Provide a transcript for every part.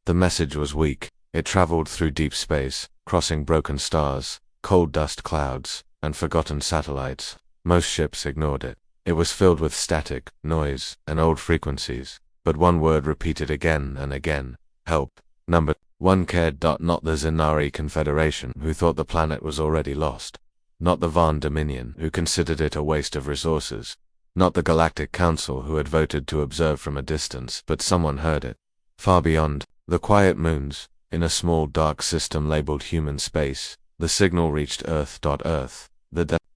The message was weak. It traveled through deep space, crossing broken stars, cold dust clouds, and forgotten satellites. Most ships ignored it. It was filled with static, noise, and old frequencies. But one word repeated again and again: help. Number 1 cared. Not the Zenari Confederation, who thought the planet was already lost. Not the Van Dominion, who considered it a waste of resources. Not the Galactic Council, who had voted to observe from a distance, but someone heard it. Far beyond, the quiet moons, in a small dark system labeled human space, the signal reached Earth.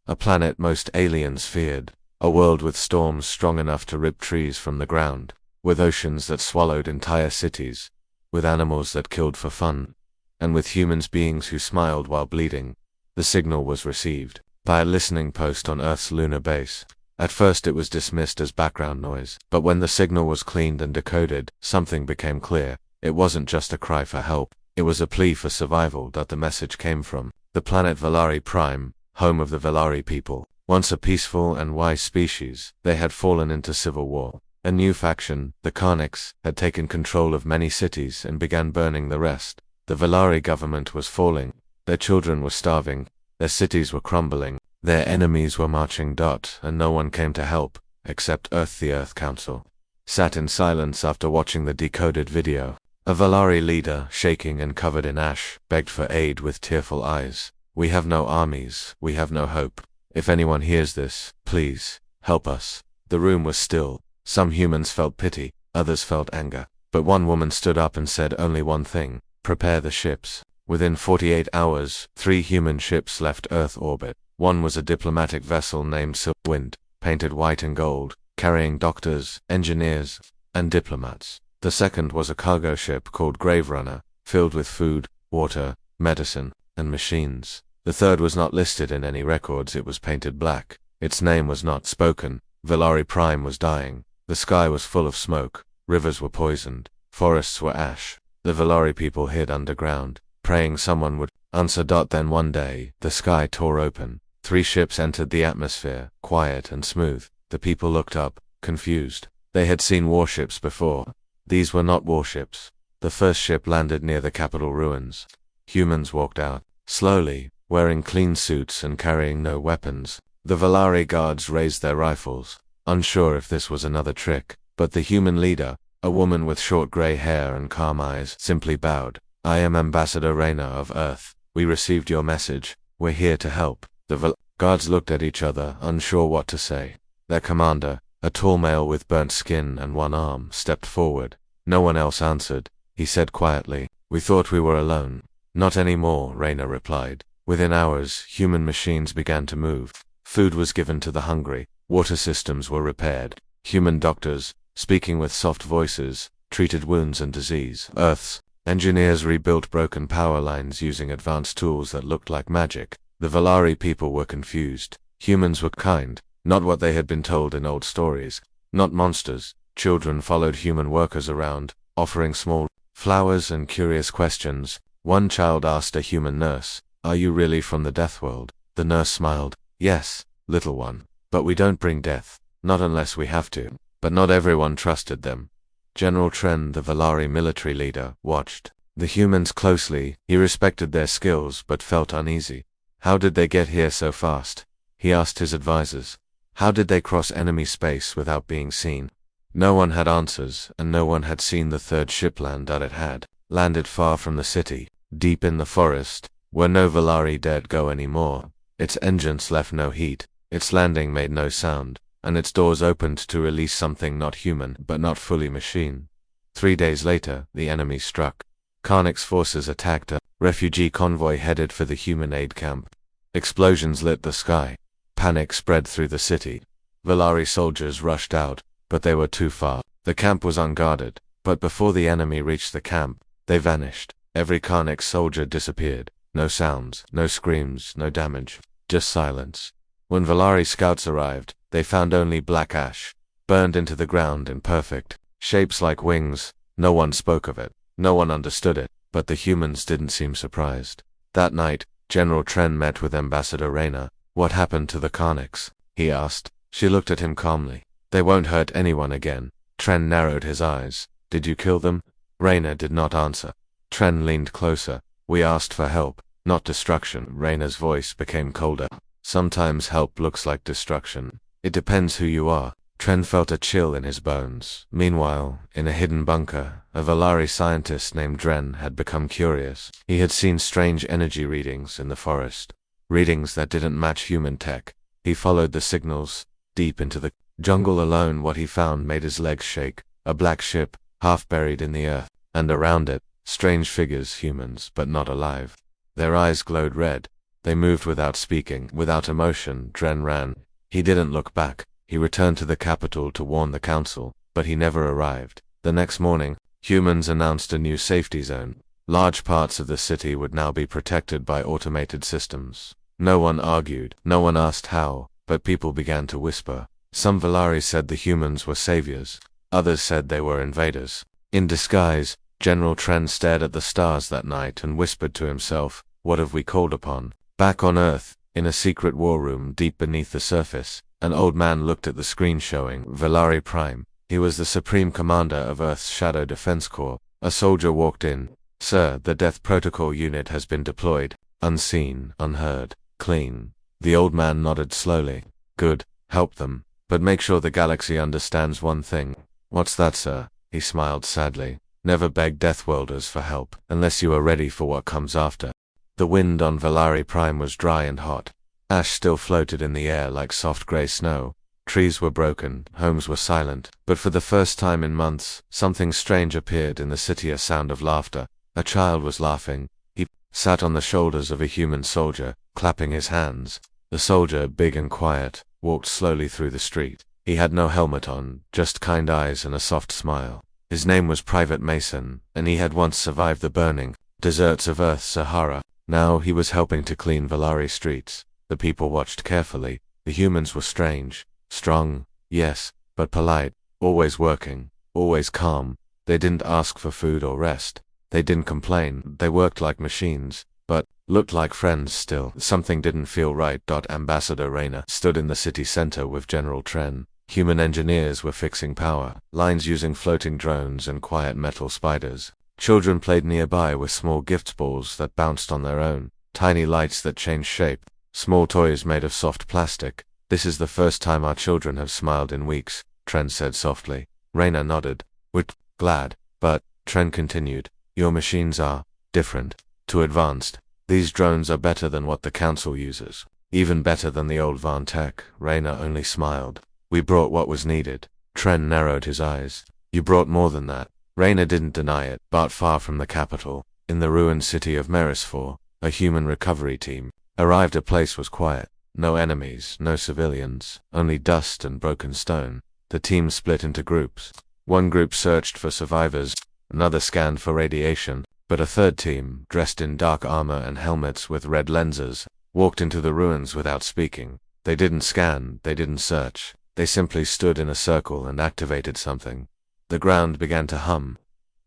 A planet most aliens feared. A world with storms strong enough to rip trees from the ground. With oceans that swallowed entire cities. With animals that killed for fun. And with humans beings who smiled while bleeding. The signal was received by a listening post on Earth's lunar base. At first it was dismissed as background noise, but when the signal was cleaned and decoded, something became clear. It wasn't just a cry for help, it was a plea for survival. The message came from the planet Velari Prime, home of the Velari people. Once a peaceful and wise species, they had fallen into civil war. A new faction, the Karniks, had taken control of many cities and began burning the rest. The Velari government was falling, their children were starving, their cities were crumbling, their enemies were marching. And no one came to help, except Earth. The Earth Council sat in silence after watching the decoded video. A Velari leader, shaking and covered in ash, begged for aid with tearful eyes. We have no armies, we have no hope. If anyone hears this, please, help us. The room was still. Some humans felt pity, others felt anger. But one woman stood up and said only one thing: prepare the ships. Within 48 hours, 3 human ships left Earth orbit. One was a diplomatic vessel named Silverwind, painted white and gold, carrying doctors, engineers, and diplomats. The second was a cargo ship called Grave Runner, filled with food, water, medicine, and machines. The third was not listed in any records. It was painted black. Its name was not spoken. Velari Prime was dying. The sky was full of smoke. Rivers were poisoned. Forests were ash. The Velari people hid underground, praying someone would answer. Then one day, the sky tore open. 3 ships entered the atmosphere, quiet and smooth. The people looked up, confused. They had seen warships before. These were not warships. The first ship landed near the capital ruins. Humans walked out, slowly, wearing clean suits and carrying no weapons. The Velari guards raised their rifles, unsure if this was another trick, but the human leader, a woman with short gray hair and calm eyes, simply bowed. I am Ambassador Reyna of Earth. We received your message. We're here to help. The guards looked at each other, unsure what to say. Their commander, a tall male with burnt skin and one arm, stepped forward. No one else answered. He said quietly, "We thought we were alone." "Not anymore," Reyna replied. Within hours, human machines began to move. Food was given to the hungry. Water systems were repaired. Human doctors, speaking with soft voices, treated wounds and disease. Earth's engineers rebuilt broken power lines using advanced tools that looked like magic. The Velari people were confused. Humans were kind, not what they had been told in old stories. Not monsters. Children followed human workers around, offering small flowers and curious questions. One child asked a human nurse, "Are you really from the Deathworld?" The nurse smiled. "Yes, little one. But we don't bring death. Not unless we have to." But not everyone trusted them. General Tren, the Velari military leader, watched the humans closely. He respected their skills but felt uneasy. How did they get here so fast? He asked his advisors. How did they cross enemy space without being seen? No one had answers, and no one had seen the third ship land. That it had landed far from the city, deep in the forest, where no Velari dared go anymore. Its engines left no heat, its landing made no sound, and its doors opened to release something not human but not fully machine. 3 days later, the enemy struck. Karnik's forces attacked a refugee convoy headed for the human aid camp. Explosions lit the sky. Panic spread through the city. Velari soldiers rushed out, but they were too far. The camp was unguarded, but before the enemy reached the camp, they vanished. Every Karnik soldier disappeared. No sounds, no screams, no damage, just silence. When Velari scouts arrived, they found only black ash, burned into the ground in perfect shapes like wings. No one spoke of it. No one understood it, but the humans didn't seem surprised. That night, General Tren met with Ambassador Reyna. "What happened to the Karniks?" he asked. She looked at him calmly. "They won't hurt anyone again." Tren narrowed his eyes. "Did you kill them?" Rayner did not answer. Tren leaned closer. We asked for help, not destruction. Rayner's voice became colder. Sometimes help looks like destruction. It depends who you are. Tren felt a chill in his bones. Meanwhile, in a hidden bunker, a Valari scientist named Dren had become curious. He had seen strange energy readings in the forest. Readings that didn't match human tech. He followed the signals, deep into the jungle alone. What he found made his legs shake. A black ship, half buried in the earth, and around it, strange figures, humans, but not alive. Their eyes glowed red. They moved without speaking, without emotion. Dren ran. He didn't look back. He returned to the capital to warn the council, but he never arrived. The next morning, humans announced a new safety zone. Large parts of the city would now be protected by automated systems. No one argued, no one asked how, but people began to whisper. Some Valari said the humans were saviors. Others said they were invaders. In disguise, General Tren stared at the stars that night and whispered to himself, "What have we called upon?" Back on Earth, in a secret war room deep beneath the surface, an old man looked at the screen showing Valari Prime. He was the supreme commander of Earth's Shadow Defense Corps. A soldier walked in. "Sir, the Death Protocol unit has been deployed. Unseen, unheard, clean." The old man nodded slowly. "Good, help them. But make sure the galaxy understands one thing." "What's that, sir?" He smiled sadly. "Never beg Deathworlders for help, unless you are ready for what comes after." The wind on Valari Prime was dry and hot. Ash still floated in the air like soft gray snow. Trees were broken, homes were silent, but for the first time in months, something strange appeared in the city, a sound of laughter. A child was laughing. He sat on the shoulders of a human soldier, clapping his hands. The soldier, big and quiet, walked slowly through the street. He had no helmet on, just kind eyes and a soft smile. His name was Private Mason, and he had once survived the burning deserts of Earth's Sahara. Now he was helping to clean Valari streets. The people watched carefully. The humans were strange. Strong, yes, but polite. Always working. Always calm. They didn't ask for food or rest. They didn't complain. They worked like machines, but looked like friends still. Something didn't feel right. Ambassador Rayner stood in the city center with General Tren. Human engineers were fixing power lines using floating drones and quiet metal spiders. Children played nearby with small gift balls that bounced on their own. Tiny lights that changed shape. Small toys made of soft plastic. "This is the first time our children have smiled in weeks," Tren said softly. Rayner nodded. "We're glad." But, Tren continued, "Your machines are different. Too advanced. These drones are better than what the council uses. Even better than the old Van Tech." Rayner only smiled. "We brought what was needed." Tren narrowed his eyes. "You brought more than that." Rayner didn't deny it, but far from the capital, in the ruined city of Merisfor, a human recovery team arrived. A place was quiet. No enemies, no civilians, only dust and broken stone. The team split into groups. One group searched for survivors, another scanned for radiation, but a third team, dressed in dark armor and helmets with red lenses, walked into the ruins without speaking. They didn't scan, they didn't search. They simply stood in a circle and activated something. The ground began to hum.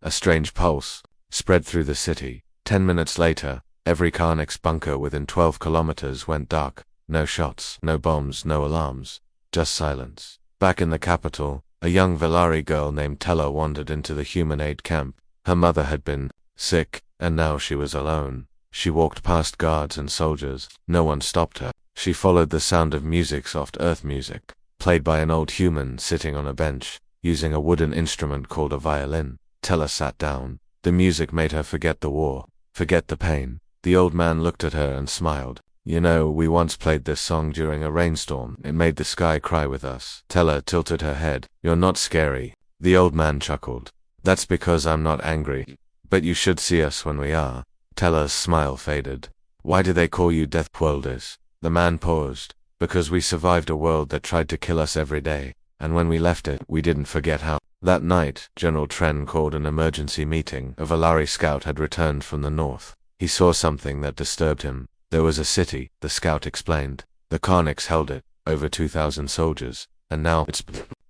A strange pulse spread through the city. 10 minutes later, every Karnix bunker within 12 kilometers went dark. No shots, no bombs, no alarms. Just silence. Back in the capital, a young Valari girl named Tella wandered into the human aid camp. Her mother had been sick, and now she was alone. She walked past guards and soldiers. No one stopped her. She followed the sound of music, soft earth music, played by an old human sitting on a bench, using a wooden instrument called a violin. Tella sat down. The music made her forget the war, forget the pain. The old man looked at her and smiled. "You know, we once played this song during a rainstorm. It made the sky cry with us." Tella tilted her head. "You're not scary." The old man chuckled. "That's because I'm not angry. But you should see us when we are." Tella's smile faded. "Why do they call you Deathworlders?" The man paused. "Because we survived a world that tried to kill us every day. And when we left it, we didn't forget how." That night, General Tren called an emergency meeting. A Valari scout had returned from the north. He saw something that disturbed him. There was a city, the scout explained. The Karnix held it, over 2,000 soldiers, and now it's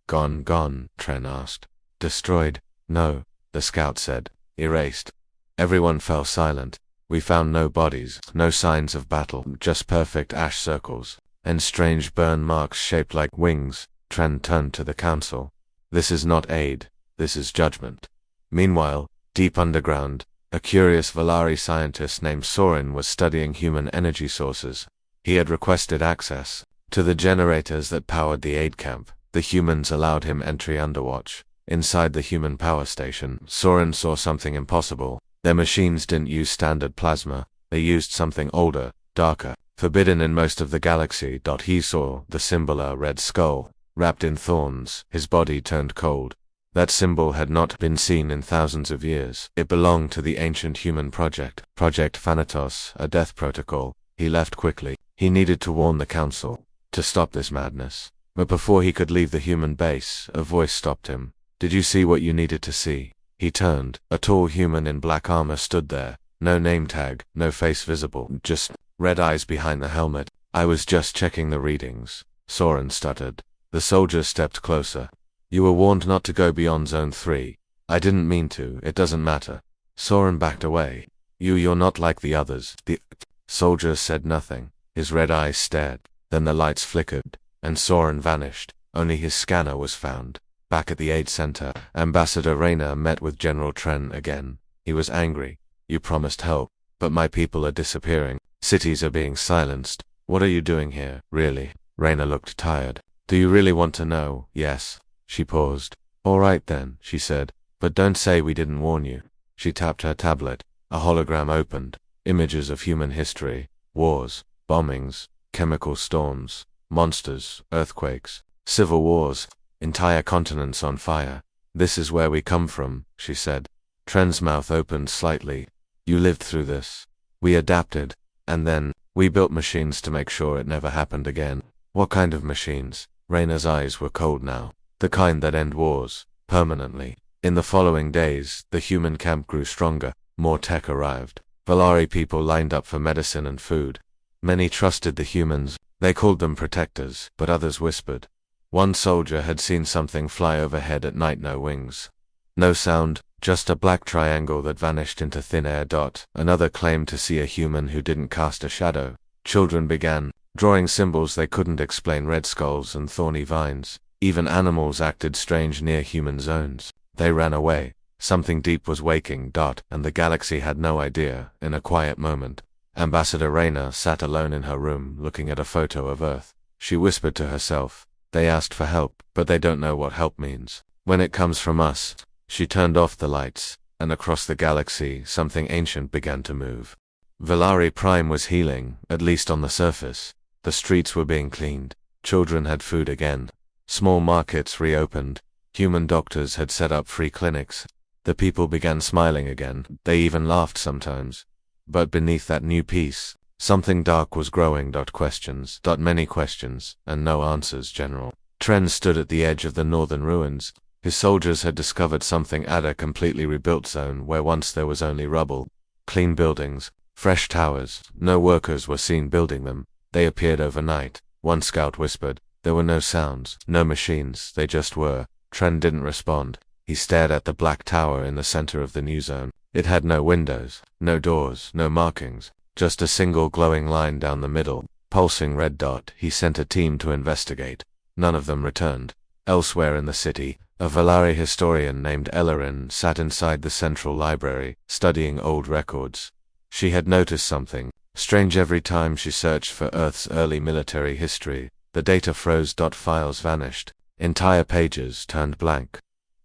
gone, Tren asked. "Destroyed?" "No," the scout said. "Erased." Everyone fell silent. "We found no bodies, no signs of battle, just perfect ash circles, and strange burn marks shaped like wings." Tren turned to the council. "This is not aid, this is judgment." Meanwhile, Deep underground, a curious Valari scientist named Sorin was studying human energy sources. He had requested access to the generators that powered the aid camp. The humans allowed him entry underwatch. Inside the human power station, Sorin saw something impossible. Their machines didn't use standard plasma. They used something older, darker, forbidden in most of the galaxy. He saw the symbol, a red skull, wrapped in thorns. His body turned cold. That symbol had not been seen in thousands of years. It belonged to the ancient human project, Project Thanatos, a death protocol. He left quickly. He needed to warn the council to stop this madness. But before he could leave the human base, a voice stopped him. Did you see what you needed to see? He turned. A tall human in black armor stood there. No name tag, no face visible, just red eyes behind the helmet. I was just checking the readings, Sorin stuttered. The soldier stepped closer. You were warned not to go beyond Zone 3. I didn't mean to, it doesn't matter. Sorin backed away. You're not like the others. The soldier said nothing. His red eyes stared. Then the lights flickered, and Sorin vanished. Only his scanner was found. Back at the aid center, Ambassador Rayner met with General Tren again. He was angry. You promised help, but my people are disappearing. Cities are being silenced. What are you doing here, really? Rayner looked tired. Do you really want to know? Yes. She paused. All right then, she said. But don't say we didn't warn you. She tapped her tablet. A hologram opened. Images of human history. Wars, bombings, chemical storms, monsters, earthquakes, civil wars, entire continents on fire. This is where we come from, she said. Tren's mouth opened slightly. You lived through this. We adapted. And then, we built machines to make sure it never happened again. What kind of machines? Rayner's eyes were cold now. The kind that end wars, permanently. In the following days, the human camp grew stronger. More tech arrived. Valari people lined up for medicine and food. Many trusted the humans. They called them protectors, but others whispered. One soldier had seen something fly overhead at night, no wings. No sound, just a black triangle that vanished into thin air. Another claimed to see a human who didn't cast a shadow. Children began drawing symbols they couldn't explain, red skulls and thorny vines. Even animals acted strange near human zones. They ran away. Something deep was waking. And the galaxy had no idea. In a quiet moment, Ambassador Rayner sat alone in her room, looking at a photo of Earth. She whispered to herself, they asked for help, but they don't know what help means. When it comes from us. She turned off the lights, and across the galaxy, something ancient began to move. Valari Prime was healing, at least on the surface. The streets were being cleaned. Children had food again. Small markets reopened. Human doctors had set up free clinics. The people began smiling again. They even laughed sometimes. But beneath that new peace, something dark was growing. Questions. Many questions, and no answers, General. Tren stood at the edge of the northern ruins. His soldiers had discovered something at a completely rebuilt zone where once there was only rubble. Clean buildings, fresh towers. No workers were seen building them. They appeared overnight. One scout whispered. There were no sounds, no machines, they just were. Tren didn't respond. He stared at the black tower in the center of the new zone. It had no windows, no doors, no markings, just a single glowing line down the middle, pulsing red dot. He sent a team to investigate. None of them returned. Elsewhere in the city, a Valari historian named Ellerin sat inside the central library, studying old records. She had noticed something strange every time she searched for Earth's early military history. The data froze. Files vanished. Entire pages turned blank.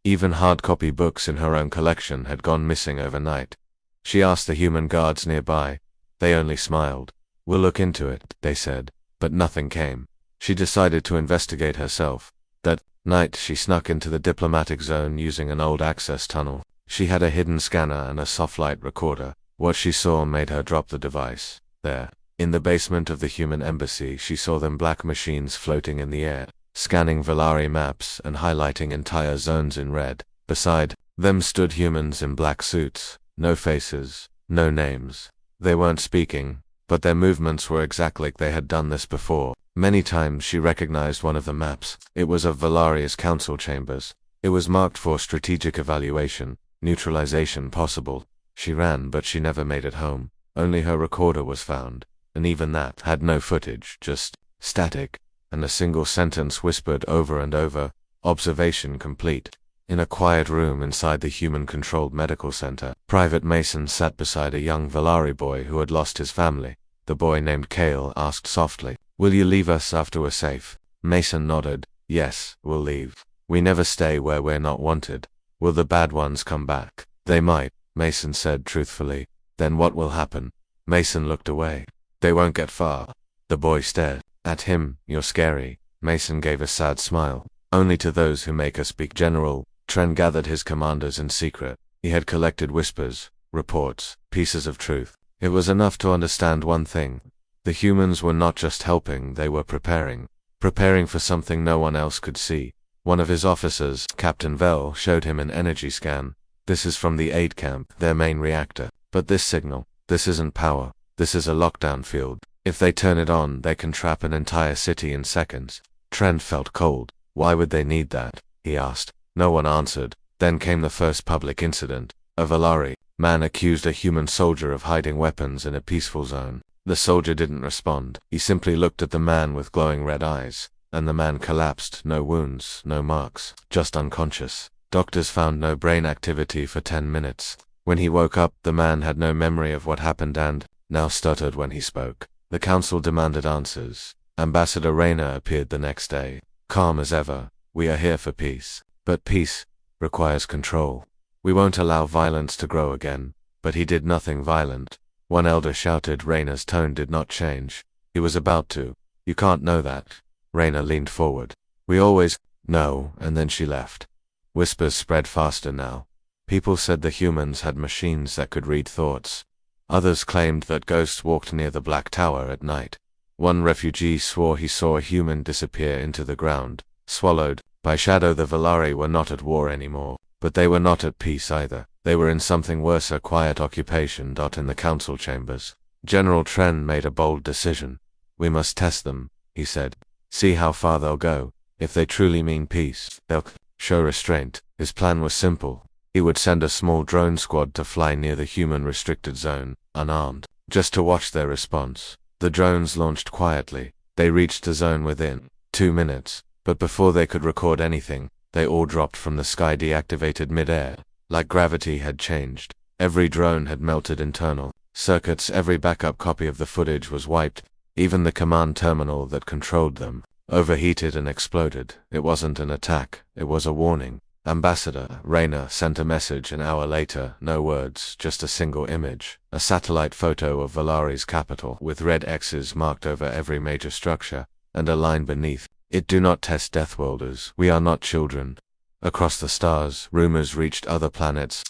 Even hard-copy books in her own collection had gone missing overnight. She asked the human guards nearby. They only smiled. We'll look into it, they said. But nothing came. She decided to investigate herself. That night she snuck into the diplomatic zone using an old access tunnel. She had a hidden scanner and a soft light recorder. What she saw made her drop the device. There, in the basement of the human embassy, she saw them black machines floating in the air, scanning Valari maps and highlighting entire zones in red. Beside them stood humans in black suits. No faces, no names. They weren't speaking, but their movements were exactly like they had done this before. Many times she recognized one of the maps. It was of Valaria's council chambers. It was marked for strategic evaluation, neutralization possible. She ran, but she never made it home. Only her recorder was found, and even that had no footage, just static, and a single sentence whispered over and over, observation complete. In a quiet room inside the human-controlled medical center, Private Mason sat beside a young Valari boy who had lost his family. The boy named Kale asked softly, "Will you leave us after we're safe?" Mason nodded. "Yes, we'll leave. We never stay where we're not wanted." "Will the bad ones come back?" "They might," Mason said truthfully. "Then what will happen?" Mason looked away. "They won't get far." The boy stared at him. "You're scary." Mason gave a sad smile. "Only to those who make us speak." General Tren gathered his commanders in secret. He had collected whispers, reports, pieces of truth. It was enough to understand one thing. The humans were not just helping, they were preparing. Preparing for something no one else could see. One of his officers, Captain Vell, showed him an energy scan. "This is from the aid camp, their main reactor. But this signal, this isn't power. This is a lockdown field. If they turn it on, they can trap an entire city in seconds." Trent felt cold. "Why would they need that?" he asked. No one answered. Then came the first public incident. A Valari man accused a human soldier of hiding weapons in a peaceful zone. The soldier didn't respond. He simply looked at the man with glowing red eyes. And the man collapsed. No wounds, no marks, just unconscious. Doctors found no brain activity for 10 minutes. When he woke up, the man had no memory of what happened and now stuttered when he spoke. The council demanded answers. Ambassador Rayner appeared the next day, calm as ever. "We are here for peace. But peace requires control. We won't allow violence to grow again." But he did nothing violent. One elder shouted. Rayner's tone did not change. He was about to. "You can't know that." Rayner leaned forward. "We always know," and then she left. Whispers spread faster now. People said the humans had machines that could read thoughts. Others claimed that ghosts walked near the Black Tower at night. One refugee swore he saw a human disappear into the ground, swallowed by shadow. The Valari were not at war anymore, but they were not at peace either. They were in something worse, a quiet occupation. In the council chambers, General Tren made a bold decision. "We must test them," he said. "See how far they'll go. If they truly mean peace, they'll show restraint." His plan was simple. He would send a small drone squad to fly near the human restricted zone, unarmed, just to watch their response. The drones launched quietly. They reached the zone within 2 minutes, but before they could record anything, they all dropped from the sky, deactivated mid-air. Like gravity had changed. Every drone had melted internal circuits. Every backup copy of the footage was wiped. Even the command terminal that controlled them overheated and exploded. It wasn't an attack, it was a warning. Ambassador Rayner sent a message an hour later. No words, just a single image. A satellite photo of Valari's capital, with red X's marked over every major structure, and a line beneath it: "Do not test Deathworlders. We are not children." Across the stars, rumors reached other planets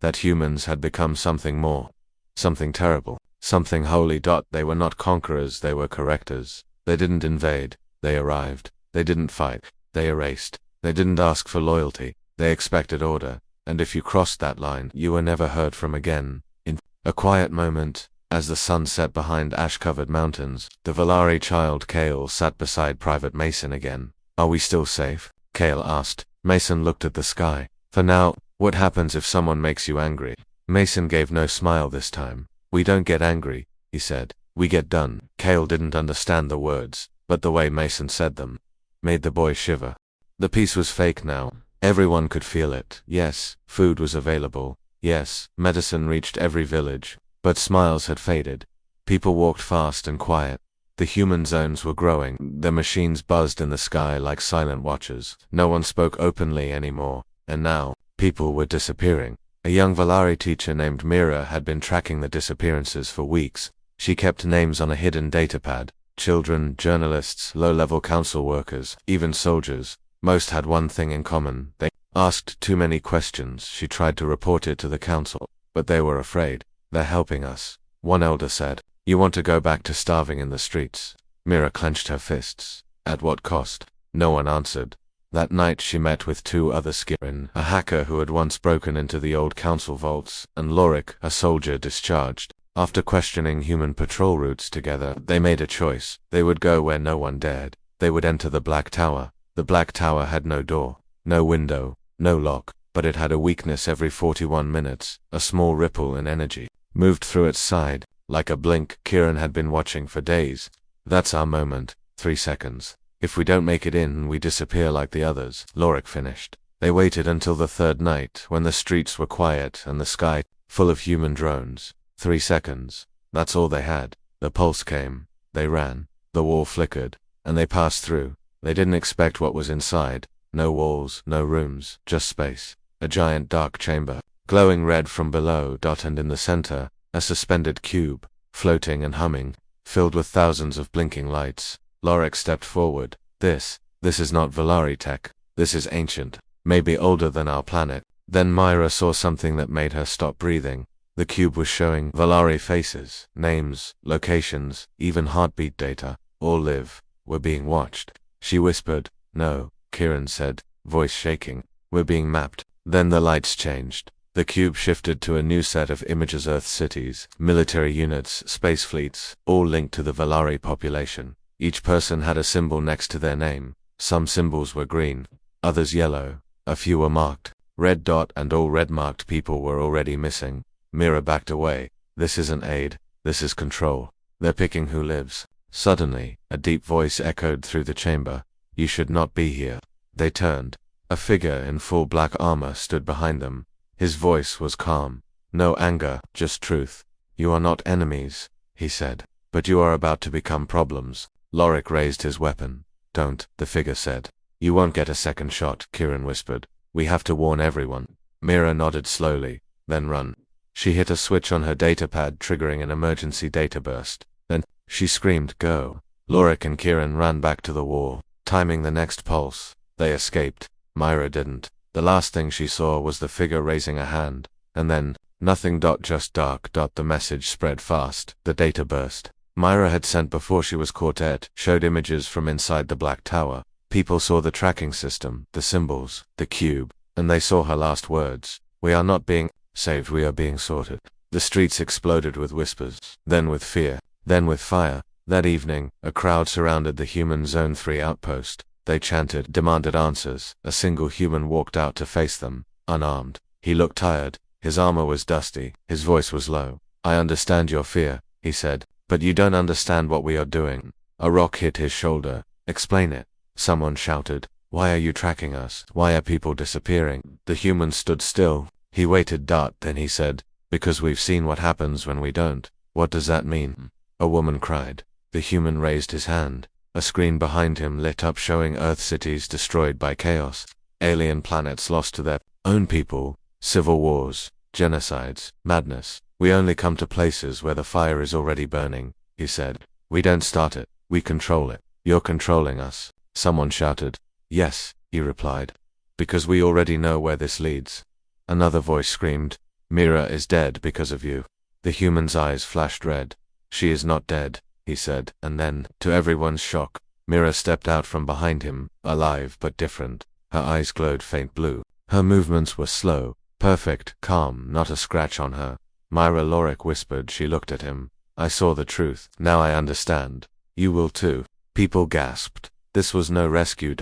that humans had become something more. Something terrible. Something holy. They were not conquerors, they were correctors. They didn't invade, they arrived. They didn't fight, they erased. They didn't ask for loyalty, they expected order. And if you crossed that line, you were never heard from again. In a quiet moment, as the sun set behind ash-covered mountains, the Valari child Kale sat beside Private Mason again. "Are we still safe?" Kale asked. Mason looked at the sky. "For now. What happens if someone makes you angry?" Mason gave no smile this time. "We don't get angry," he said. "We get done." Kale didn't understand the words, but the way Mason said them made the boy shiver. The peace was fake now. Everyone could feel it. Yes, food was available. Yes, medicine reached every village. But smiles had faded. People walked fast and quiet. The human zones were growing. The machines buzzed in the sky like silent watchers. No one spoke openly anymore. And now, people were disappearing. A young Valari teacher named Mira had been tracking the disappearances for weeks. She kept names on a hidden datapad. Children, journalists, low-level council workers, even soldiers. Most had one thing in common. They asked too many questions. She tried to report it to the council, but they were afraid. "They're helping us," one elder said. "You want to go back to starving in the streets?" Mira clenched her fists. "At what cost?" No one answered. That night she met with 2 other Skirin, a hacker who had once broken into the old council vaults, and Lorik, a soldier discharged. After questioning human patrol routes together, they made a choice. They would go where no one dared. They would enter the Black Tower. The Black Tower had no door, no window, no lock, but it had a weakness. Every 41 minutes, a small ripple in energy moved through its side. Like a blink, Kieran had been watching for days. "That's our moment. 3 seconds. If we don't make it in, we disappear like the others," Lorik finished. They waited until the third night, when the streets were quiet and the sky full of human drones. 3 seconds. That's all they had. The pulse came. They ran. The wall flickered, and they passed through. They didn't expect what was inside. No walls, no rooms, just space. A giant dark chamber, glowing red from below, and in the center, a suspended cube, floating and humming, filled with thousands of blinking lights. Lorik stepped forward. This is not Valari tech. This is ancient, maybe older than our planet. Then Myra saw something that made her stop breathing. The cube was showing Valari faces, names, locations, even heartbeat data. All live. We're being watched. She whispered. No, Kieran said, voice shaking. We're being mapped. Then the lights changed. The cube shifted to a new set of images: Earth cities, military units, space fleets, all linked to the Valari population. Each person had a symbol next to their name. Some symbols were green, others yellow, a few were marked red dot, and all red-marked people were already missing. Mira backed away. This isn't aid, this is control. They're picking who lives. Suddenly, a deep voice echoed through the chamber. You should not be here. They turned. A figure in full black armor stood behind them. His voice was calm. No anger, just truth. You are not enemies, he said, but you are about to become problems. Lorik raised his weapon. Don't, the figure said. You won't get a second shot, Kieran whispered. We have to warn everyone. Mira nodded slowly. Then run. She hit a switch on her datapad, triggering an emergency data burst. Then, she screamed, go. Lorik and Kieran ran back to the wall, timing the next pulse. They escaped. Myra didn't. The last thing she saw was the figure raising a hand. And then, nothing. Just dark. The message spread fast. The data burst. Myra had sent before she was caught. It showed images from inside the Black Tower. People saw the tracking system, the symbols, the cube, and they saw her last words. We are not being saved, we are being sorted. The streets exploded with whispers, then with fear, then with fire. That evening, a crowd surrounded the human Zone 3 outpost. They chanted, demanded answers. A single human walked out to face them, unarmed. He looked tired. His armor was dusty. His voice was low. I understand your fear, he said, but you don't understand what we are doing. A rock hit his shoulder. Explain it. Someone shouted. Why are you tracking us? Why are people disappearing? The human stood still. He waited. Then he said, because we've seen what happens when we don't. What does that mean? A woman cried. The human raised his hand. A screen behind him lit up, showing Earth cities destroyed by chaos. Alien planets lost to their own people. Civil wars. Genocides. Madness. We only come to places where the fire is already burning, he said. We don't start it. We control it. You're controlling us. Someone shouted. Yes, he replied. Because we already know where this leads. Another voice screamed. Mira is dead because of you. The human's eyes flashed red. She is not dead, he said, and then, to everyone's shock, Mira stepped out from behind him, alive but different. Her eyes glowed faint blue. Her movements were slow, perfect, calm, not a scratch on her. Myra, Lorik whispered. She looked at him. I saw the truth. Now I understand. You will too. People gasped. This was no rescue.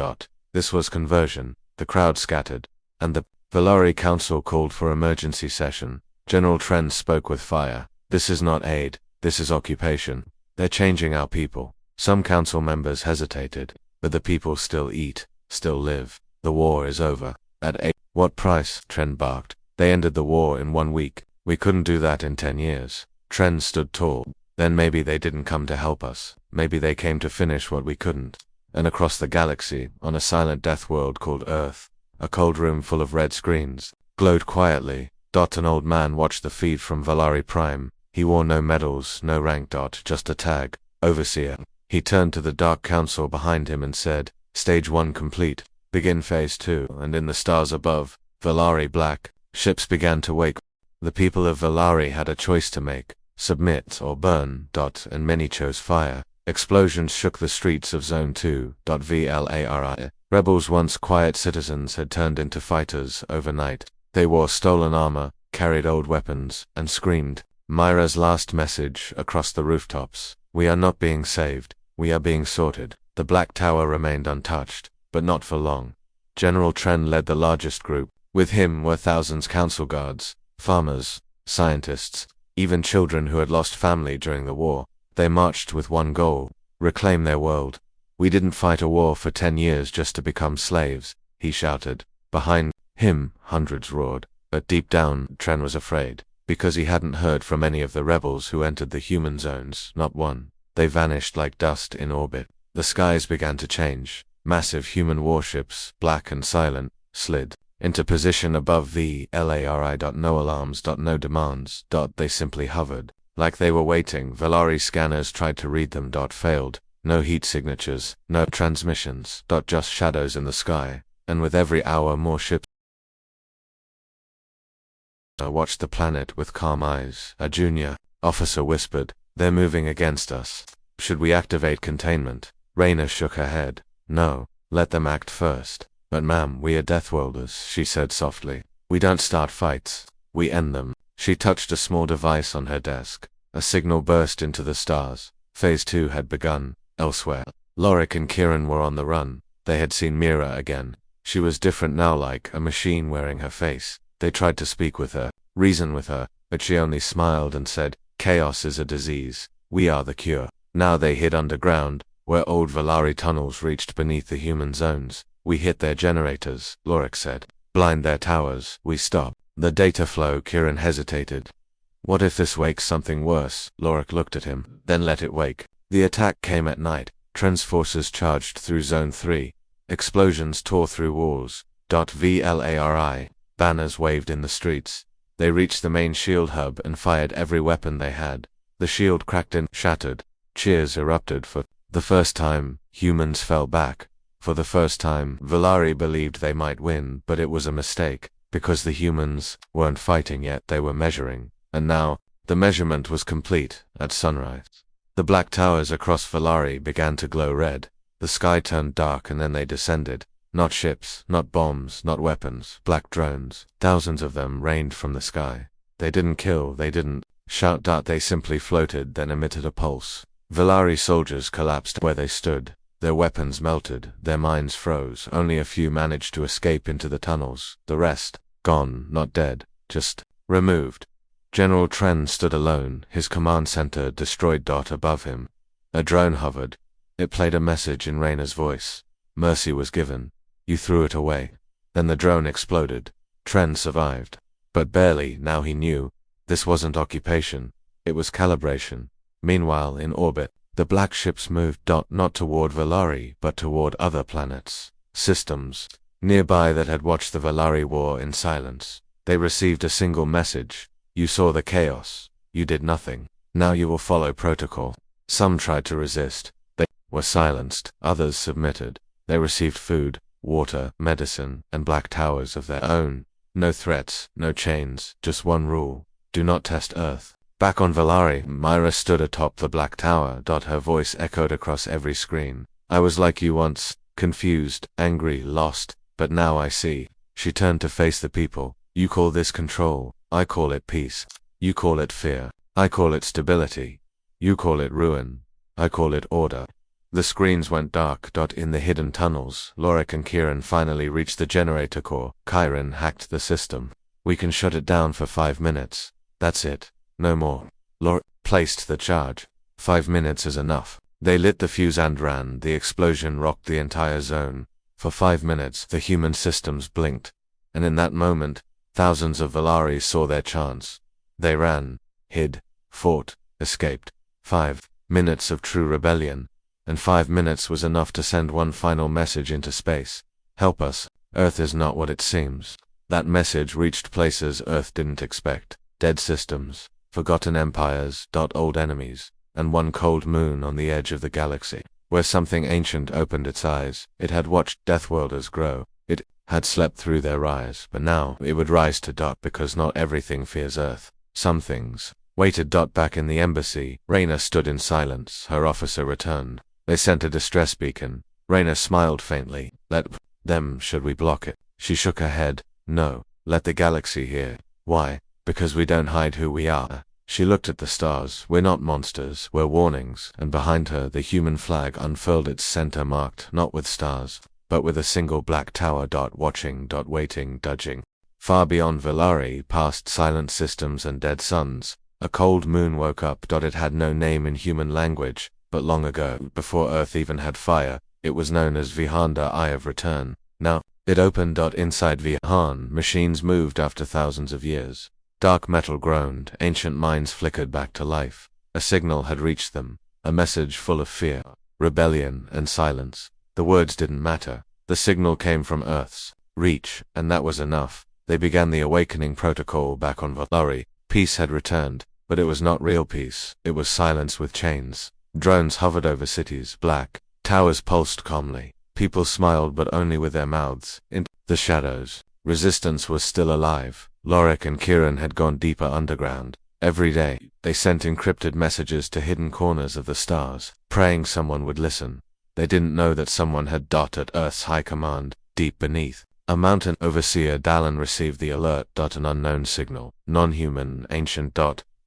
This was conversion. The crowd scattered, and the Valari Council called for emergency session. General Trend spoke with fire. This is not aid. This is occupation. They're changing our people. Some council members hesitated, but the people still eat, still live. The war is over. At what price? Trend barked. They ended the war in 1 week. We couldn't do that in 10 years. Trend stood tall. Then maybe they didn't come to help us. Maybe they came to finish what we couldn't. And across the galaxy, on a silent death world called Earth, a cold room full of red screens glowed quietly. An old man watched the feed from Valari Prime. He wore no medals, no rank. Just a tag. Overseer. He turned to the Dark Council behind him and said, Stage 1 complete. Begin Phase 2. And in the stars above, Valari black, ships began to wake. The people of Valari had a choice to make. Submit or burn. And many chose fire. Explosions shook the streets of Zone 2. Valari. Rebels, once quiet citizens, had turned into fighters overnight. They wore stolen armor, carried old weapons, and screamed. Myra's last message across the rooftops. We are not being saved. We are being sorted. The Black Tower remained untouched, but not for long. General Tren led the largest group. With him were thousands council guards, farmers, scientists, even children who had lost family during the war. They marched with one goal: reclaim their world. We didn't fight a war for 10 years just to become slaves, he shouted. Behind him, hundreds roared. But deep down, Tren was afraid, because he hadn't heard from any of the rebels who entered the human zones, not one. They vanished like dust in orbit. The skies began to change. Massive human warships, black and silent, slid into position above VLARI. No alarms. No demands. They simply hovered. Like they were waiting. Valari scanners tried to read them. Failed. No heat signatures. No transmissions. Just shadows in the sky. And with every hour more ships watched the planet with calm eyes. A junior officer whispered, "They're moving against us. Should we activate containment?" Raina shook her head. "No, let them act first." "But ma'am, we are Deathworlders," she said softly. "We don't start fights. We end them." She touched a small device on her desk. A signal burst into the stars. Phase 2 had begun. Elsewhere, Lorik and Kieran were on the run. They had seen Mira again. She was different now, like a machine wearing her face. They tried to speak with her, reason with her, but she only smiled and said, "Chaos is a disease. We are the cure." Now they hid underground, where old Valari tunnels reached beneath the human zones. "We hit their generators," Lorik said. "Blind their towers. We stop the data flow." Kieran hesitated. "What if this wakes something worse?" Lorik looked at him. "Then let it wake." The attack came at night. Tren's forces charged through Zone 3. Explosions tore through walls. VLARI. Banners waved in the streets. They reached the main shield hub and fired every weapon they had. The shield cracked and shattered. Cheers erupted. For the first time, humans fell back. For the first time, Valari believed they might win, but it was a mistake, because the humans weren't fighting yet, they were measuring. And now, the measurement was complete, at sunrise. The black towers across Valari began to glow red. The sky turned dark and then they descended. Not ships, not bombs, not weapons, black drones. Thousands of them rained from the sky. They didn't kill, they didn't shout. They simply floated, then emitted a pulse. Valari soldiers collapsed where they stood. Their weapons melted, their minds froze. Only a few managed to escape into the tunnels. The rest, gone, not dead, just removed. General Tren stood alone, his command center destroyed. Above him, a drone hovered. It played a message in Raina's voice. "Mercy was given. You threw it away." Then the drone exploded. Tren survived. But barely. Now he knew. This wasn't occupation. It was calibration. Meanwhile, in orbit, the black ships moved. Not toward Valari, but toward other planets. Systems nearby that had watched the Valari war in silence. They received a single message. "You saw the chaos. You did nothing. Now you will follow protocol." Some tried to resist. They were silenced. Others submitted. They received food, water, medicine, and black towers of their own. No threats, no chains, just one rule. Do not test Earth. Back on Valari, Myra stood atop the black tower. Her voice echoed across every screen. "I was like you once, confused, angry, lost, but now I see." She turned to face the people. "You call this control. I call it peace. You call it fear. I call it stability. You call it ruin. I call it order." The screens went dark. In the hidden tunnels, Lorik and Kieran finally reached the generator core. Kieran hacked the system. "We can shut it down for 5 minutes. That's it. No more." Lorik placed the charge. 5 minutes is enough. They lit the fuse and ran. The explosion rocked the entire zone. For 5 minutes, the human systems blinked. And in that moment, thousands of Valaris saw their chance. They ran, hid, fought, escaped. 5 minutes of true rebellion. And 5 minutes was enough to send one final message into space. "Help us. Earth is not what it seems." That message reached places Earth didn't expect. Dead systems, forgotten empires, old enemies, and one cold moon on the edge of the galaxy, where something ancient opened its eyes. It had watched Deathworlders grow. It had slept through their rise, but now it would rise to because not everything fears Earth. Some things waited. Back in the embassy, Raina stood in silence. Her officer returned. They sent a distress beacon. Raina smiled faintly. "Let them, should we block it?" She shook her head. "No, let the galaxy hear." "Why?" "Because we don't hide who we are." She looked at the stars. "We're not monsters, we're warnings." And behind her, the human flag unfurled its center, marked not with stars, but with a single black tower. Watching, waiting, judging. Far beyond Valari, past silent systems and dead suns, a cold moon woke up. It had no name in human language, but long ago, before Earth even had fire, it was known as Vihanda, Eye of Return. Now, It opened. Inside Vihan, machines moved after thousands of years. Dark metal groaned, ancient minds flickered back to life. A signal had reached them, a message full of fear, rebellion, and silence. The words didn't matter. The signal came from Earth's reach, and that was enough. They began the awakening protocol back on Valari. Peace had returned, but it was not real peace. It was silence with chains. Drones hovered over cities, black. Towers pulsed calmly. People smiled, but only with their mouths. In the shadows, resistance was still alive. Lorik and Kieran had gone deeper underground. Every day, they sent encrypted messages to hidden corners of the stars, praying someone would listen. They didn't know that someone had at Earth's high command, deep beneath. A mountain overseer Dallin received the alert. An unknown signal, non-human, ancient.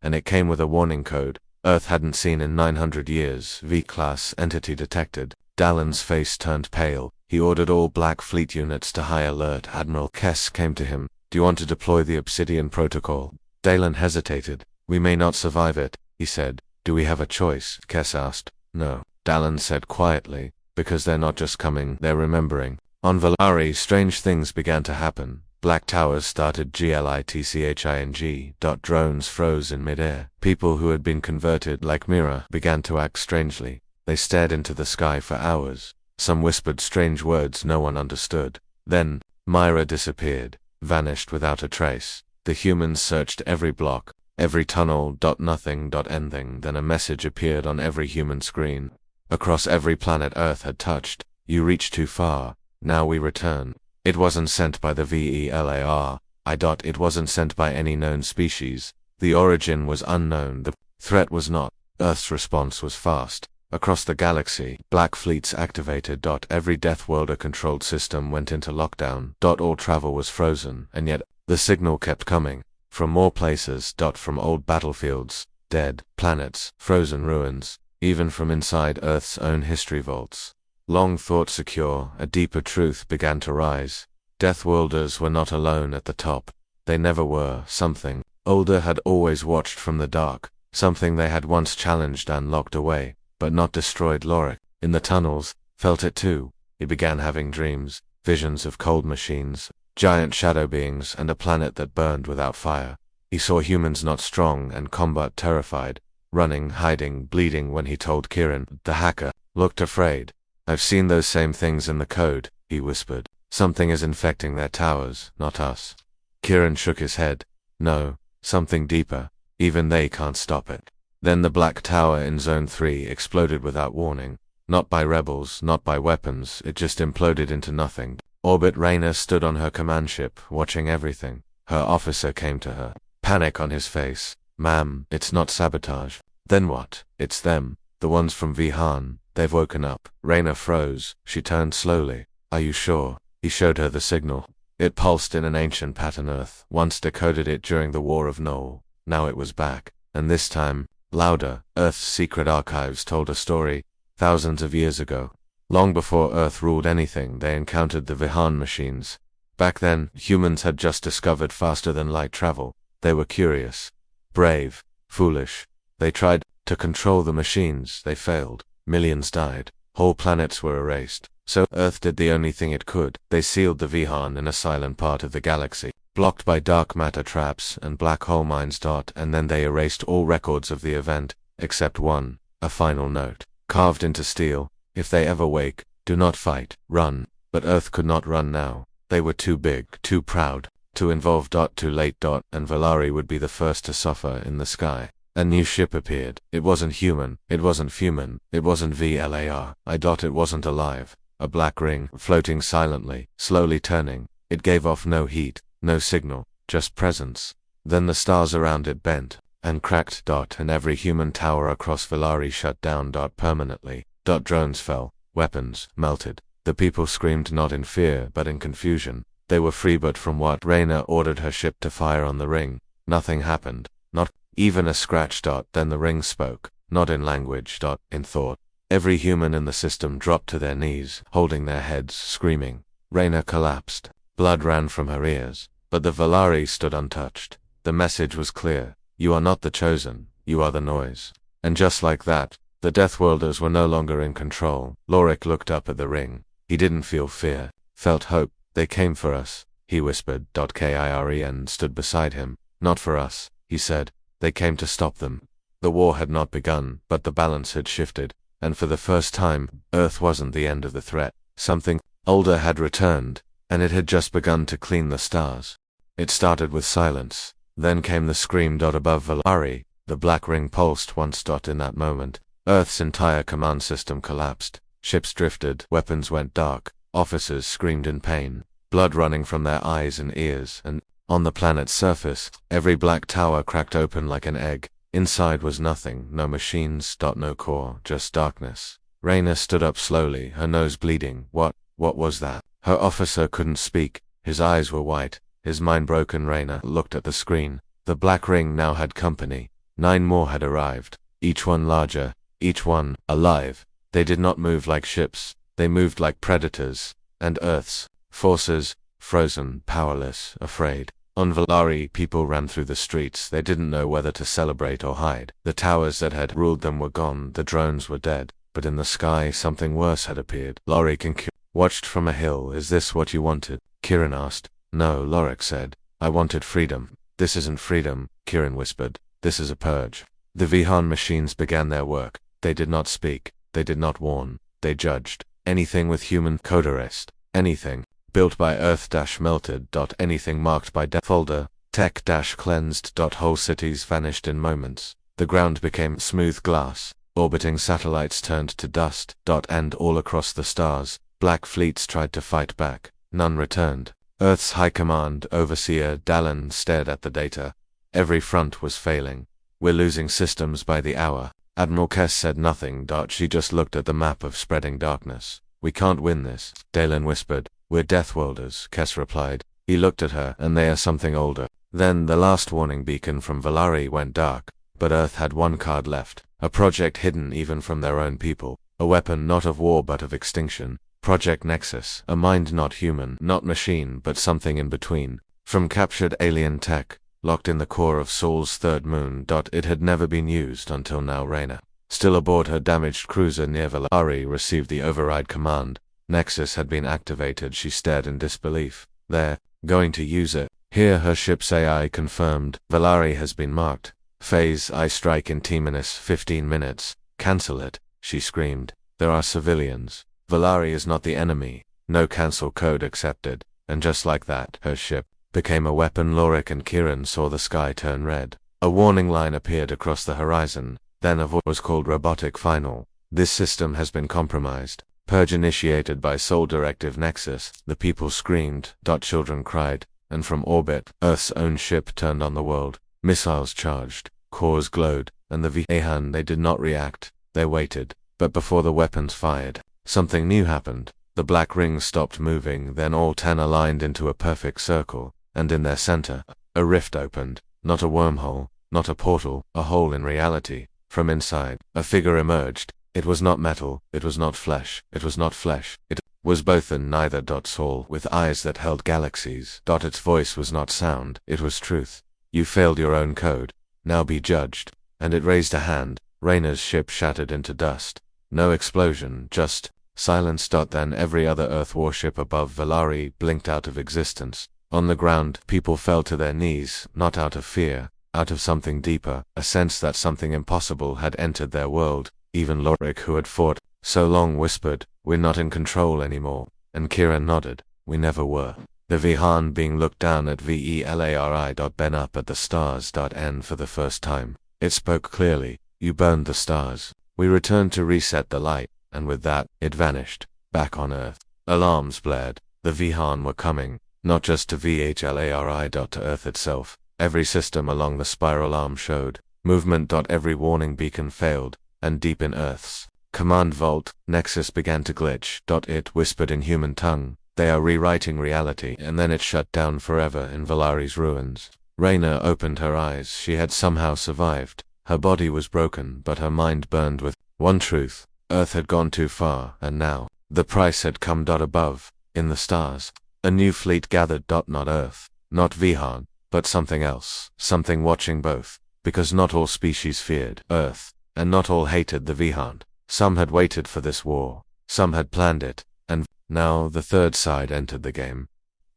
And it came with a warning code Earth hadn't seen in 900 years. V-class entity detected. Dallin's face turned pale. He ordered all Black Fleet units to high alert. Admiral Kess came to him. Do you want to deploy the Obsidian Protocol? Dallin hesitated. We may not survive it, he said. Do we have a choice? Kess asked. No, Dallin said quietly, because they're not just coming, they're remembering. On Valari, strange things began to happen. Black towers started glitching. Drones froze in midair. People who had been converted like Mira began to act strangely. They stared into the sky for hours. Some whispered strange words no one understood. Then, Myra disappeared, vanished without a trace. The humans searched every block, every tunnel. Nothing. Anything. Then a message appeared on every human screen. Across every planet Earth had touched. You reached too far. Now we return. It wasn't sent by the VELAR. It wasn't sent by any known species. The origin was unknown. The threat was not. Earth's response was fast. Across the galaxy, Black Fleets activated. Every Deathworlder-controlled system went into lockdown. All travel was frozen, and yet the signal kept coming. From more places. From old battlefields, dead planets, frozen ruins, even from inside Earth's own history vaults. Long thought secure, a deeper truth began to rise. Deathworlders were not alone at the top. They never were. Something older had always watched from the dark. Something they had once challenged and locked away, but not destroyed. Lorik, in the tunnels, felt it too. He began having dreams, visions of cold machines, giant shadow beings, and a planet that burned without fire. He saw humans not strong and combat terrified, running, hiding, bleeding. When he told Kieran, the hacker looked afraid. I've seen those same things in the code, he whispered. Something is infecting their towers, not us. Kieran shook his head. No, something deeper. Even they can't stop it. Then the Black Tower in Zone 3 exploded without warning. Not by rebels, not by weapons, it just imploded into nothing. Orbit Raina stood on her command ship, watching everything. Her officer came to her, panic on his face. Ma'am, it's not sabotage. Then what? It's them. The ones from Vihan. They've woken up. Raina froze. She turned slowly. Are you sure? He showed her the signal. It pulsed in an ancient pattern Earth once decoded it during the War of Null. Now it was back. And this time, louder. Earth's secret archives told a story. Thousands of years ago. Long before Earth ruled anything, they encountered the Vihan machines. Back then, humans had just discovered faster than light travel. They were curious, brave, foolish. They tried to control the machines. They failed. Millions died. Whole planets were erased. So Earth did the only thing it could. They sealed the Vihan in a silent part of the galaxy, blocked by dark matter traps and black hole mines. And then they erased all records of the event, except one, a final note, carved into steel. If they ever wake, do not fight, run. But Earth could not run now. They were too big, too proud, too involved. Too late. And Valari would be the first to suffer in the sky. A new ship appeared. It wasn't human. It wasn't human. It wasn't VLAR. It wasn't alive. A black ring, floating silently, slowly turning. It gave off no heat, no signal, just presence. Then the stars around it bent and cracked. And every human tower across Valari shut down. Permanently. Drones fell. Weapons melted. The people screamed not in fear but in confusion. They were free, but from what? Raina ordered her ship to fire on the ring. Nothing happened. Not even a scratch. Then the ring spoke. Not in language. In thought. Every human in the system dropped to their knees, holding their heads, screaming. Raina collapsed. Blood ran from her ears. But the Valari stood untouched. The message was clear. You are not the chosen. You are the noise. And just like that, the Deathworlders were no longer in control. Lorik looked up at the ring. He didn't feel fear. Felt hope. They came for us, he whispered. Kiren stood beside him. Not for us, he said. They came to stop them. The war had not begun, but the balance had shifted, and for the first time, Earth wasn't the end of the threat. Something older had returned, and it had just begun to clean the stars. It started with silence. Then came the scream. Above Valari, the black ring pulsed once. In that moment, Earth's entire command system collapsed. Ships drifted, weapons went dark, officers screamed in pain, blood running from their eyes and ears, and on the planet's surface, every black tower cracked open like an egg. Inside was nothing, no machines, no core, just darkness. Reyna stood up slowly, her nose bleeding. What was that? Her officer couldn't speak. His eyes were white, his mind broken. Reyna looked at the screen. The black ring now had company. 9 more had arrived, each one larger, each one alive. They did not move like ships, they moved like predators, and Earth's forces, frozen, powerless, afraid. On Valari, people ran through the streets. They didn't know whether to celebrate or hide. The towers that had ruled them were gone, the drones were dead, but in the sky something worse had appeared. Lorik and Kiren watched from a hill. Is this what you wanted? Kiren asked. No, Lorik said. I wanted freedom. This isn't freedom, Kiren whispered. This is a purge. The Vihan machines began their work. They did not speak. They did not warn. They judged. Anything with human code arrest. Anything built by Earth-melted. Anything marked by Deathfolder, tech-cleansed. Whole cities vanished in moments. The ground became smooth glass. Orbiting satellites turned to dust. And all across the stars, black fleets tried to fight back. None returned. Earth's High Command Overseer Dallin stared at the data. Every front was failing. We're losing systems by the hour. Admiral Kess said nothing. She just looked at the map of spreading darkness. We can't win this, Dallin whispered. We're Deathworlders, Kess replied. He looked at her, and they are something older. Then the last warning beacon from Valari went dark, but Earth had one card left. A project hidden even from their own people. A weapon not of war but of extinction. Project Nexus, a mind not human, not machine, but something in between. From captured alien tech, locked in the core of Saul's third moon. It had never been used until now. Reyna, still aboard her damaged cruiser near Valari, received the override command. Nexus had been activated. She stared in disbelief. They're going to use it. Here her ship's AI confirmed. Valari has been marked. Phase I strike in T-minus 15 minutes. Cancel it, she screamed. There are civilians. Valari is not the enemy. No cancel code accepted. And just like that, her ship became a weapon. Lorik and Kiren saw the sky turn red. A warning line appeared across the horizon. Then a voice was called robotic final. This system has been compromised. Purge initiated by Soul Directive Nexus. The people screamed. Children cried. And from orbit, Earth's own ship turned on the world. Missiles charged. Cores glowed. And the Vihan, they did not react. They waited. But before the weapons fired, something new happened. The black rings stopped moving. Then all 10 aligned into a perfect circle. And in their center, a rift opened. Not a wormhole, not a portal, a hole in reality. From inside, a figure emerged. It was not metal, it was not flesh, it was not flesh, it was both and neither. Saul, with eyes that held galaxies. Its voice was not sound, it was truth. You failed your own code, now be judged. And it raised a hand. Reyna's ship shattered into dust. No explosion, just silence. Then every other Earth warship above Valari blinked out of existence. On the ground, people fell to their knees, not out of fear, out of something deeper, a sense that something impossible had entered their world. Even Lorik, who had fought so long, whispered, "We're not in control anymore." And Kiren nodded, "We never were." The Vihan being looked down at Velari. Ben up at the stars. N for the first time. It spoke clearly. You burned the stars. We returned to reset the light, and with that, it vanished. Back on Earth. Alarms blared. The Vihan were coming, not just to Velari. To Earth itself. Every system along the spiral arm showed movement. Every warning beacon failed. And deep in Earth's command vault, Nexus began to glitch. It whispered in human tongue, "They are rewriting reality," and then it shut down forever in Valari's ruins. Reyna opened her eyes. She had somehow survived. Her body was broken, but her mind burned with one truth. Earth had gone too far, and now, the price had come. Above, in the stars, a new fleet gathered. Not Earth, not Vihan, but something else, something watching both, because not all species feared Earth. And not all hated the Vihan. Some had waited for this war. Some had planned it. And now the third side entered the game.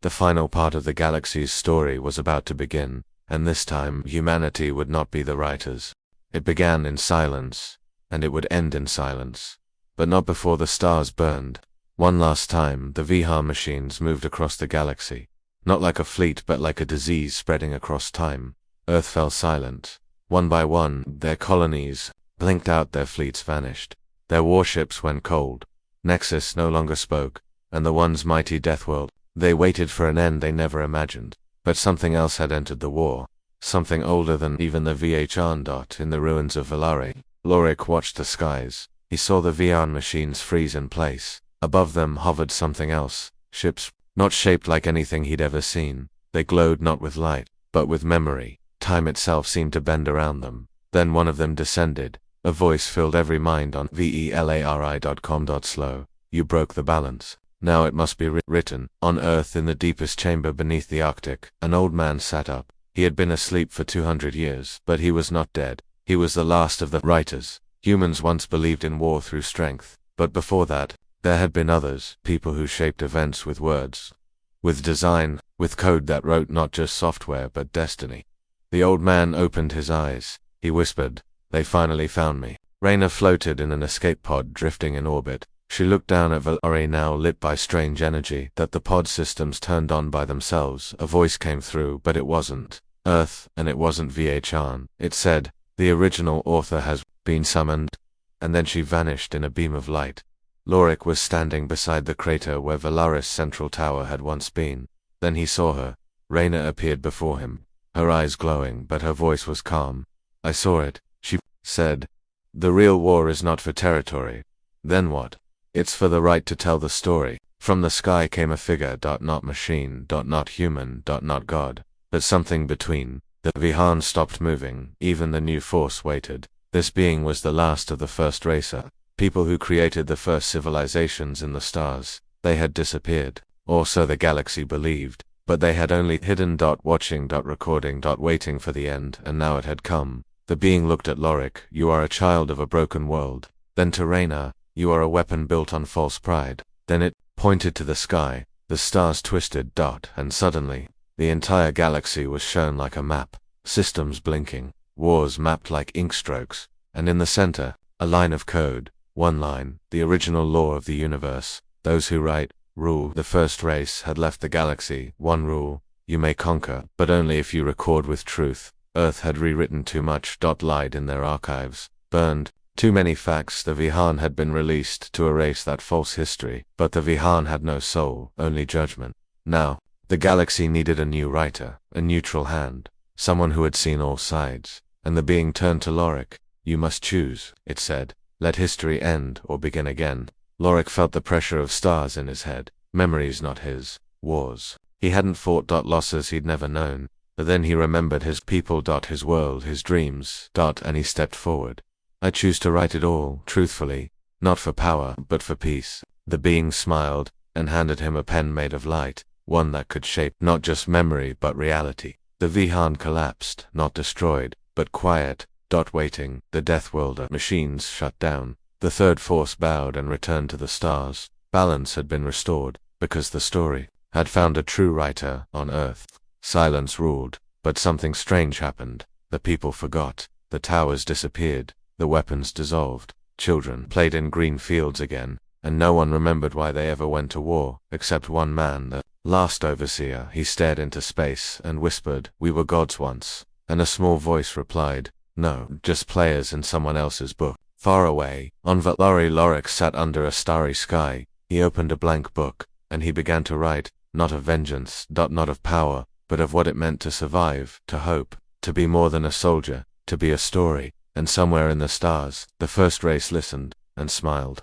The final part of the galaxy's story was about to begin, and this time humanity would not be the writers. It began in silence, and it would end in silence. But not before the stars burned. One last time, the VR machines moved across the galaxy. Not like a fleet, but like a disease spreading across time. Earth fell silent. One by one, their colonies blinked out, their fleets vanished. Their warships went cold. Nexus no longer spoke, and the one's mighty Deathworld. They waited for an end they never imagined. But something else had entered the war. Something older than even the VHR. In the ruins of Valari, Lorik watched the skies. He saw the VR machines freeze in place. Above them hovered something else. Ships, not shaped like anything he'd ever seen. They glowed not with light, but with memory. Time itself seemed to bend around them. Then one of them descended. A voice filled every mind on velari.com. Slow. You broke the balance. Now it must be written. On Earth, in the deepest chamber beneath the Arctic, an old man sat up. He had been asleep for 200 years, but he was not dead. He was the last of the writers. Humans once believed in war through strength, but before that, there had been others, people who shaped events with words, with design, with code that wrote not just software but destiny. The old man opened his eyes. He whispered, "They finally found me." Reyna floated in an escape pod drifting in orbit. She looked down at Valari, now lit by strange energy that the pod systems turned on by themselves. A voice came through, but it wasn't Earth, and it wasn't VHR. It said, "The original author has been summoned," and then she vanished in a beam of light. Lorik was standing beside the crater where Valaris' central tower had once been. Then he saw her. Reyna appeared before him, her eyes glowing, but her voice was calm. "I saw it," she said. "The real war is not for territory." "Then what?" "It's for the right to tell the story." From the sky came a figure, not machine, not human, not God, but something between. The Vihan stopped moving. Even the new force waited. This being was the last of the first racer. People who created the first civilizations in the stars. They had disappeared, or so the galaxy believed, but they had only hidden, watching, recording, waiting for the end, and now it had come. The being looked at Lorik. "You are a child of a broken world." Then to Reyna, "You are a weapon built on false pride." Then it pointed to the sky. The stars twisted, and suddenly, the entire galaxy was shown like a map. Systems blinking, wars mapped like ink strokes, and in the center, a line of code. One line, the original law of the universe. Those who write, rule. The first race had left the galaxy. One rule, you may conquer, but only if you record with truth. Earth had rewritten too much, lied in their archives, burned too many facts. The Vihan had been released to erase that false history, but the Vihan had no soul, only judgment. Now, the galaxy needed a new writer, a neutral hand, someone who had seen all sides. And the being turned to Lorik. "You must choose," it said. "Let history end or begin again." Lorik felt the pressure of stars in his head. Memories not his. Wars. He hadn't fought. Losses he'd never known. But then he remembered his people. His world, his dreams. And he stepped forward. "I choose to write it all, truthfully. Not for power, but for peace." The being smiled, and handed him a pen made of light. One that could shape not just memory but reality. The Vihan collapsed, not destroyed, but quiet. Waiting. The Deathworlder machines shut down. The third force bowed and returned to the stars. Balance had been restored, because the story had found a true writer on Earth. Silence ruled, but something strange happened. The people forgot. The towers disappeared. The weapons dissolved. Children played in green fields again, and no one remembered why they ever went to war, except one man, the last overseer. He stared into space and whispered, "We were gods once." And a small voice replied, "No, just players in someone else's book." Far away, on Valari, Lorik sat under a starry sky. He opened a blank book, and he began to write, not of vengeance, not of power, but of what it meant to survive, to hope, to be more than a soldier, to be a story. And somewhere in the stars, the first race listened, and smiled.